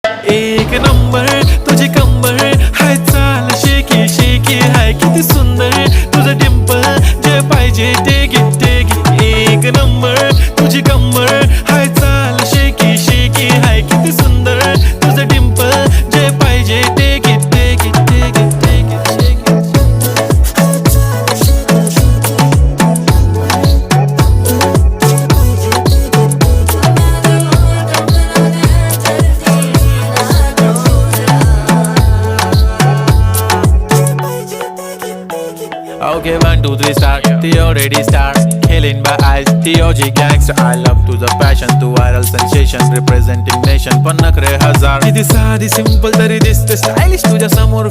एक नंबर तुझी कंबर हाय, चाल शेकी शेकी हाय, किती सुंदर तुझं डिंपल, जे पाहिजे ते घे. एक नंबर तुझी कंबर हाय, चाल शेकी शेकी हाय, किती सुंदर तुझं डिंपल, जे पाहिजे ते घे. Okay, 1, 2, 3 start. The already start. Killing by eyes. TOG gangster. I love to the passion, to viral sensation, representing nation. पण नखरे हजार. किती साधी simple तरी दिसते stylish तुझ्या समोर.